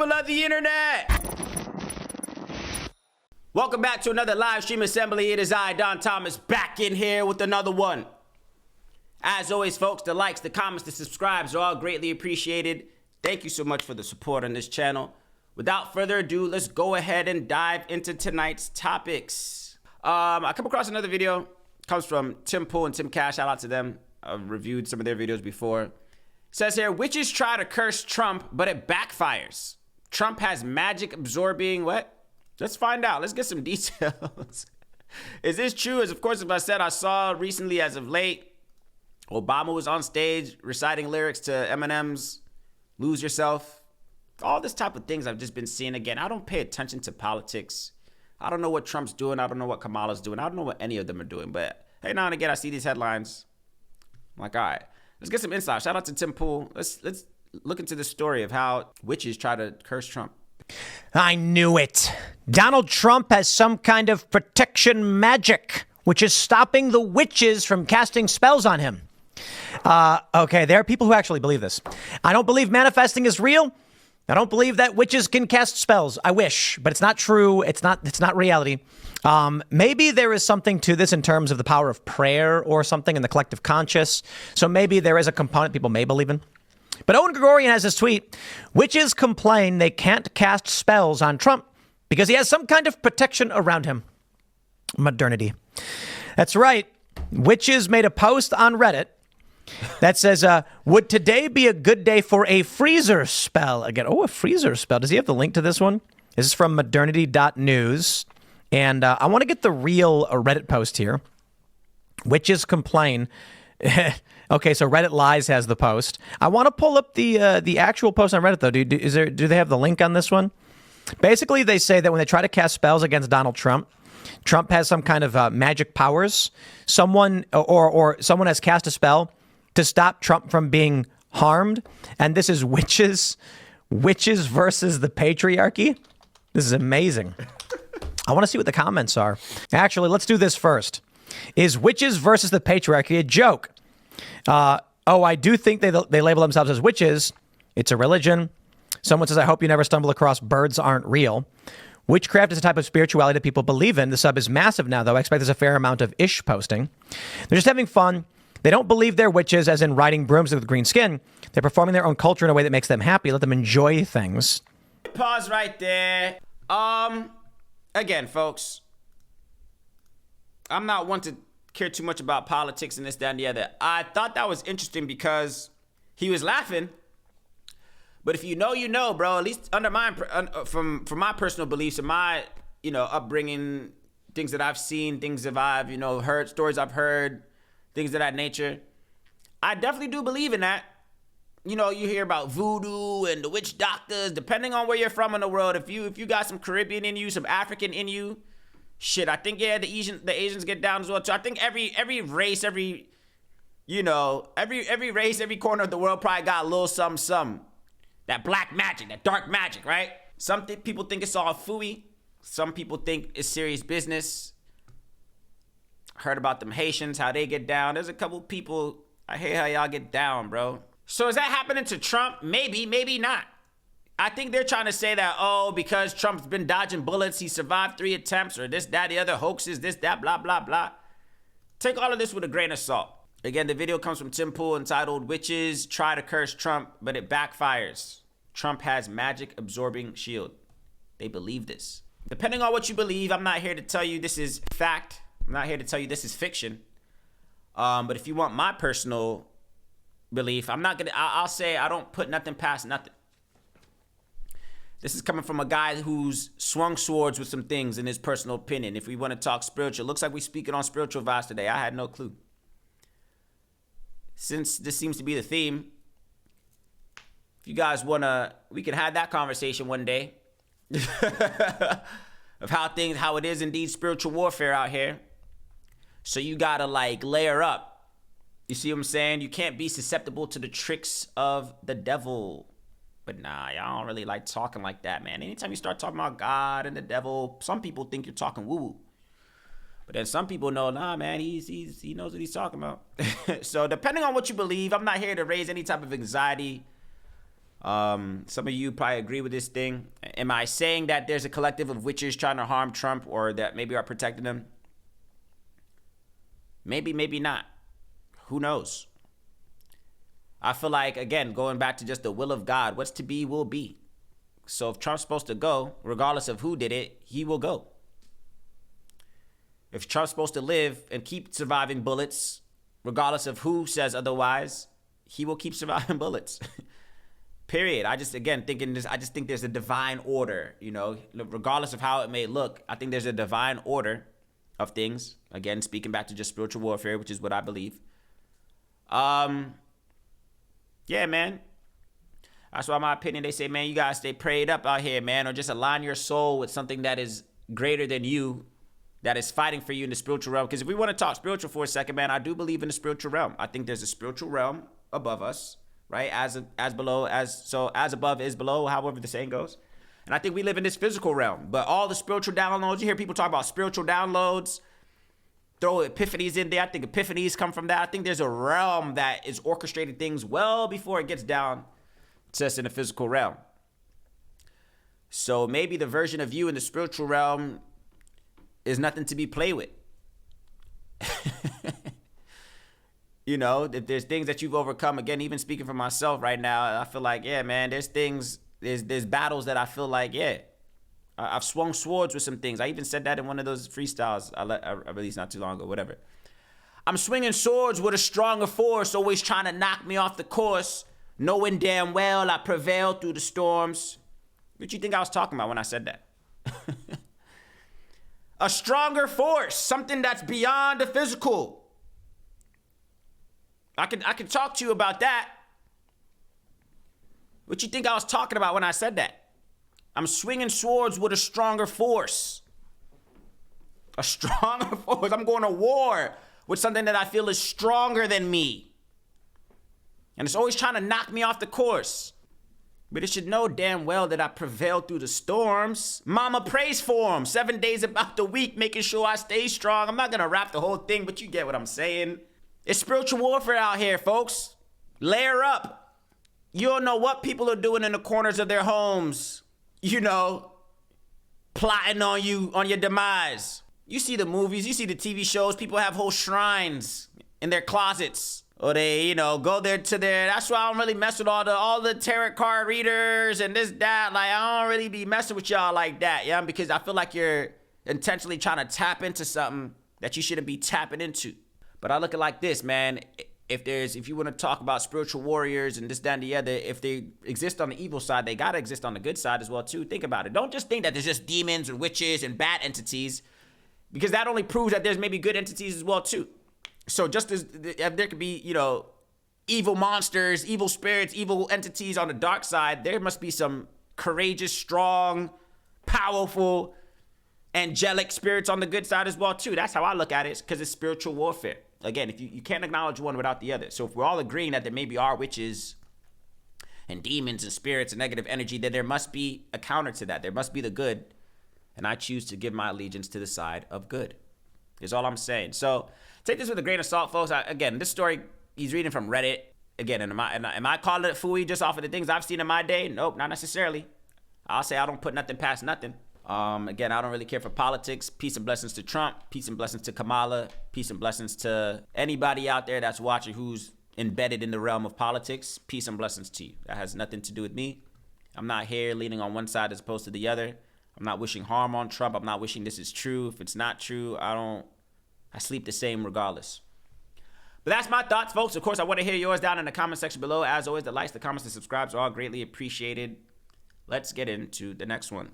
people of the internet. Welcome back to another live stream assembly. It is I, Don Thomas, back in here with another one. As always, folks, the likes, the comments, the subscribes are all greatly appreciated. Thank you so much for the support on this channel. Without further ado, let's go ahead and dive into tonight's topics. I come across another video. It comes from Tim Pool and Tim Cash. Shout out to them. I've reviewed some of their videos before. It says here, witches try to curse Trump, but it backfires. Trump has magic absorbing what? Let's find out. Let's get some details. Is this true? As of course, if I said I saw recently as of late, Obama was on stage reciting lyrics to Eminem's Lose Yourself. All this type of things I've just been seeing again. I don't pay attention to politics. I don't know what Trump's doing. I don't know what Kamala's doing. I don't know what any of them are doing. But hey, now and again, I see these headlines. I'm like, all right, let's get some insight. Shout out to Tim Pool. Let's look into the story of how witches try to curse Trump. I knew it. Donald Trump has some kind of protection magic, which is stopping the witches from casting spells on him. Okay, there are people who actually believe this. I don't believe manifesting is real. I don't believe that witches can cast spells. I wish, but it's not true. It's not reality. Maybe there is something to this in terms of the power of prayer or something in the collective conscious. So maybe there is a component people may believe in. But Owen Gregorian has this tweet. Witches complain they can't cast spells on Trump because he has some kind of protection around him. Modernity. That's right. Witches made a post on Reddit that says, would today be a good day for a freezer spell? Again, a freezer spell. Does he have the link to this one? This is from modernity.news. And I want to get the real Reddit post here. Witches complain. Okay, so Reddit Lies has the post. I want to pull up the actual post on Reddit, though. Do they have the link on this one? Basically, they say that when they try to cast spells against Donald Trump, Trump has some kind of magic powers. Someone or someone has cast a spell to stop Trump from being harmed. And this is witches versus the patriarchy. This is amazing. I want to see what the comments are. Actually, let's do this first. Is witches versus the patriarchy a joke? I do think they label themselves as witches. It's a religion. Someone says, I hope you never stumble across birds aren't real. Witchcraft is a type of spirituality that people believe in. The sub is massive now, though. I expect there's a fair amount of ish posting. They're just having fun. They don't believe they're witches, as in riding brooms with green skin. They're performing their own culture in a way that makes them happy. Let them enjoy things. Pause right there. Again, folks, I'm not one to care too much about politics and this, that, and the other. I thought that was interesting because he was laughing. But if you know, you know, bro. At least under from my personal beliefs and my, upbringing, things that I've seen, things that I've, heard, stories I've heard, things of that nature. I definitely do believe in that. You hear about voodoo and the witch doctors, depending on where you're from in the world. If you got some Caribbean in you, some African in you, shit, I think, yeah, the Asians get down as well, too. I think every race, every race, every corner of the world probably got a little something. That black magic, that dark magic, right? Some people think it's all phooey. Some people think it's serious business. Heard about them Haitians, how they get down. There's a couple people, I hate how y'all get down, bro. So is that happening to Trump? Maybe, maybe not. I think they're trying to say that, because Trump's been dodging bullets, he survived 3 attempts, or this, that, the other hoaxes, this, that, blah, blah, blah. Take all of this with a grain of salt. Again, the video comes from Tim Pool entitled, Witches Try to Curse Trump, but it backfires. Trump has magic absorbing shield. They believe this. Depending on what you believe, I'm not here to tell you this is fact. I'm not here to tell you this is fiction. But if you want my personal belief, I'll say I don't put nothing past nothing. This is coming from a guy who's swung swords with some things in his personal opinion. If we want to talk spiritual, looks like we're speaking on spiritual vibes today. I had no clue. Since this seems to be the theme, if you guys we can have that conversation one day of how it is indeed spiritual warfare out here. So you gotta layer up. You see what I'm saying? You can't be susceptible to the tricks of the devil. But nah, y'all don't really like talking like that, man. Anytime you start talking about God and the devil, some people think you're talking woo-woo. But then some people know, nah, man, he knows what he's talking about. So depending on what you believe, I'm not here to raise any type of anxiety. Some of you probably agree with this thing. Am I saying that there's a collective of witches trying to harm Trump or that maybe are protecting him? Maybe, maybe not. Who knows? I feel like, again, going back to just the will of God, what's to be will be. So if Trump's supposed to go, regardless of who did it, he will go. If Trump's supposed to live and keep surviving bullets, regardless of who says otherwise, he will keep surviving bullets. Period. I just think there's a divine order, you know, regardless of how it may look. I think there's a divine order of things. Again, speaking back to just spiritual warfare, which is what I believe. Yeah, man. That's why, my opinion, they say, man, you gotta stay prayed up out here, man, or just align your soul with something that is greater than you, that is fighting for you in the spiritual realm. Because if we want to talk spiritual for a second, man, I do believe in the spiritual realm. I think there's a spiritual realm above us, right? As above is below, however the saying goes. And I think we live in this physical realm. But all the spiritual downloads, you hear people talk about spiritual downloads, throw epiphanies in there. I think epiphanies come from that. I think there's a realm that is orchestrating things well before it gets down to us in the physical realm. So maybe the version of you in the spiritual realm is nothing to be played with. You know, if there's things that you've overcome, again, even speaking for myself right now, I feel like, yeah, man, there's battles that I feel like, yeah, I've swung swords with some things. I even said that in one of those freestyles I released not too long ago, whatever. I'm swinging swords with a stronger force, always trying to knock me off the course, knowing damn well I prevail through the storms. What you think I was talking about when I said that? A stronger force, something that's beyond the physical. I can talk to you about that. What you think I was talking about when I said that? I'm swinging swords with a stronger force. A stronger force. I'm going to war with something that I feel is stronger than me. And it's always trying to knock me off the course. But it should know damn well that I prevail through the storms. Mama prays for him 7 days about the week, making sure I stay strong. I'm not going to rap the whole thing, but you get what I'm saying. It's spiritual warfare out here, folks. Layer up. You don't know what people are doing in the corners of their homes. You know, plotting on you, on your demise. You see the movies, you see the TV shows. People have whole shrines in their closets. Or they, you know, go there to their, that's why I don't really mess with all the tarot card readers and this, that. Like, I don't really be messing with y'all like that, yeah? Because I feel like you're intentionally trying to tap into something that you shouldn't be tapping into. But I look at it like this, man. If you want to talk about spiritual warriors and this, that, and the other, if they exist on the evil side, they got to exist on the good side as well, too. Think about it. Don't just think that there's just demons and witches and bad entities, because that only proves that there's maybe good entities as well, too. So just as there could be, you know, evil monsters, evil spirits, evil entities on the dark side, there must be some courageous, strong, powerful, angelic spirits on the good side as well, too. That's how I look at it, because it's spiritual warfare. Again, if you can't acknowledge one without the other. So if we're all agreeing that there maybe are witches and demons and spirits and negative energy, then there must be a counter to that. There must be the good. And I choose to give my allegiance to the side of good, is all I'm saying. So take this with a grain of salt, folks. Again, this story, he's reading from Reddit. Again, am I calling it fooey just off of the things I've seen in my day? Nope, not necessarily. I'll say I don't put nothing past nothing. Again, I don't really care for politics. Peace and blessings to Trump. Peace and blessings to Kamala. Peace and blessings to anybody out there that's watching who's embedded in the realm of politics. Peace and blessings to you. That has nothing to do with me. I'm not here leaning on one side as opposed to the other. I'm not wishing harm on Trump. I'm not wishing this is true. If it's not true, I sleep the same regardless. But that's my thoughts, folks. Of course, I want to hear yours down in the comment section below. As always, the likes, the comments, the subscribes are all greatly appreciated. Let's get into the next one.